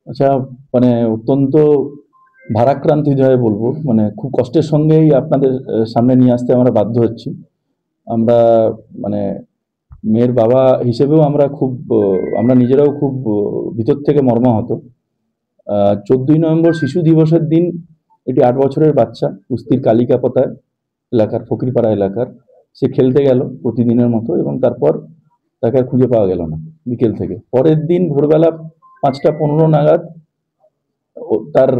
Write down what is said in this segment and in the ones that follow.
আচ্ছা, মানে অত্যন্ত ভারাক্রান্ত হৃদয়ে বলবো, মানে খুব কষ্টের সঙ্গেই আপনাদের সামনে নিয়ে আসতে আমরা বাধ্য হচ্ছি। আমরা মানে মেয়ের বাবা হিসেবেও আমরা খুব আমরা নিজেরাও খুব ভিতর থেকে মর্মাহত। 14ই নভেম্বর শিশু দিবসের দিন এটি 8 বছরের বাচ্চা কুস্তির কালিকাপতায় এলাকার ফকিরপাড়া এলাকার সে খেলতে গেল প্রতিদিনের মতো, এবং তারপর তাকে আর খুঁজে পাওয়া গেল না বিকেল থেকে। পরের দিন ভোরবেলা 5টা 15 নাগাদ তার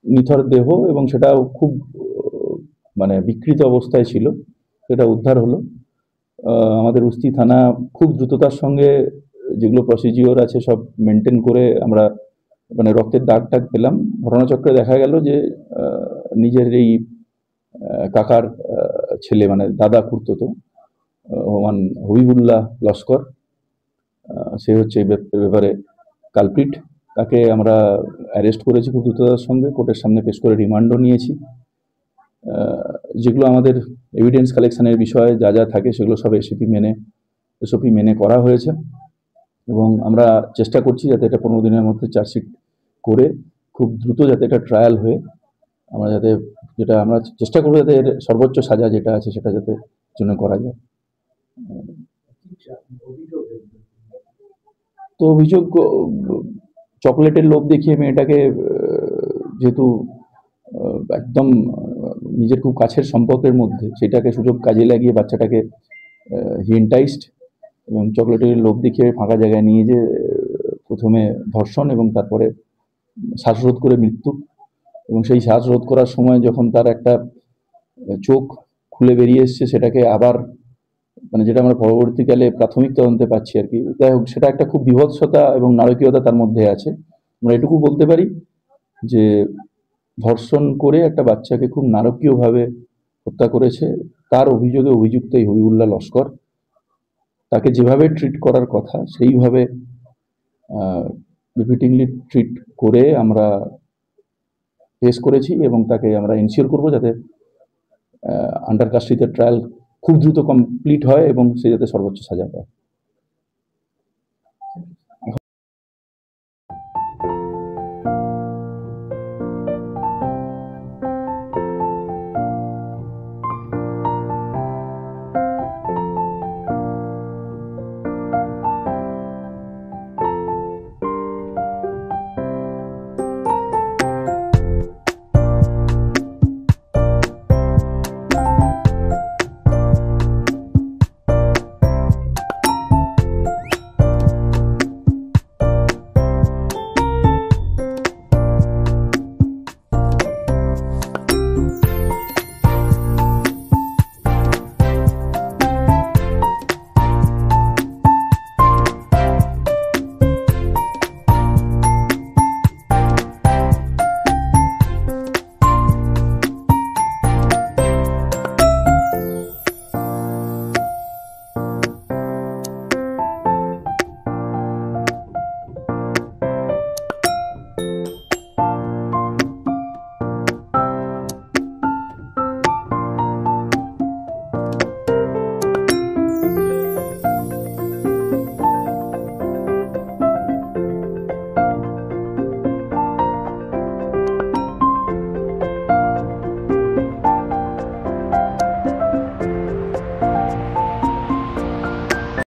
নিথর দেহ, এবং সেটাও খুব মানে বিকৃত অবস্থায় ছিল, সেটা উদ্ধার হলো। আমাদের উস্তি থানা খুব দ্রুততার সঙ্গে যেগুলো প্রসিজিওর আছে সব মেনটেন করে আমরা মানে রক্তের দাগ টাগ পেলাম। ঘটনাচক্রে দেখা গেল যে নিজের এই কাকার ছেলে, মানে দাদা খুড়তো ওমান হবিবুল্লাহ লস্কর, সে হচ্ছে এই ব্যাপারে কালপ্রিট। তাকে আমরা অ্যারেস্ট করেছি খুব দ্রুততার সঙ্গে, কোর্টের সামনে পেশ করে রিমান্ডও নিয়েছি। যেগুলো আমাদের এভিডেন্স কালেকশনের বিষয়ে যা যা থাকে সেগুলো সব এসওপি মেনে করা হয়েছে, এবং আমরা চেষ্টা করছি যাতে এটা 15 দিনের মধ্যে চার্জশিট করে খুব দ্রুত যাতে এটা ট্রায়াল হয়ে আমরা যাতে যেটা আমরা চেষ্টা করবো যাতে এর সর্বোচ্চ সাজা যেটা আছে সেটা যাতে জন্য করা যায়। তো অভিযোগ চকলেটের লোভ দেখিয়ে মেয়েটাকে যেহেতু একদম নিজের খুব কাছের সম্পর্কের মধ্যে, সেটাকে সুযোগ কাজে লাগিয়ে বাচ্চাটাকে হি এন্টাইসড এবং চকলেটের লোভ দেখিয়ে ফাঁকা জায়গায় নিয়ে যে প্রথমে ধর্ষণ এবং তারপরে শ্বাসরোধ করে মৃত্যু। এবং সেই শ্বাসরোধ করার সময় যখন তার একটা চোখ খুলে বেরিয়ে এসছে, সেটাকে আবার মানে যেটা আমরা পরবর্তীকালে প্রাথমিক তদন্তে পাচ্ছি আর কি, যাই হোক সেটা একটা খুব বীভৎসতা এবং নারকীয়তা তার মধ্যে আছে। আমরা এটুকু বলতে পারি যে ধর্ষণ করে একটা বাচ্চাকে খুব নারকীয়ভাবে হত্যা করেছে। তার অভিযোগে অভিযুক্ত এই হবিবুল্লাহ লস্কর তাকে যেভাবে ট্রিট করার কথা সেইভাবে রিপিটিংলি ট্রিট করে আমরা ফেস করেছি, এবং তাকে আমরা এনশিওর করবো যাতে আন্ডার কাস্টডিতে ট্রায়াল খুব দ্রুত কমপ্লিট হয় এবং সে যাতে সর্বোচ্চ সাজা পায়।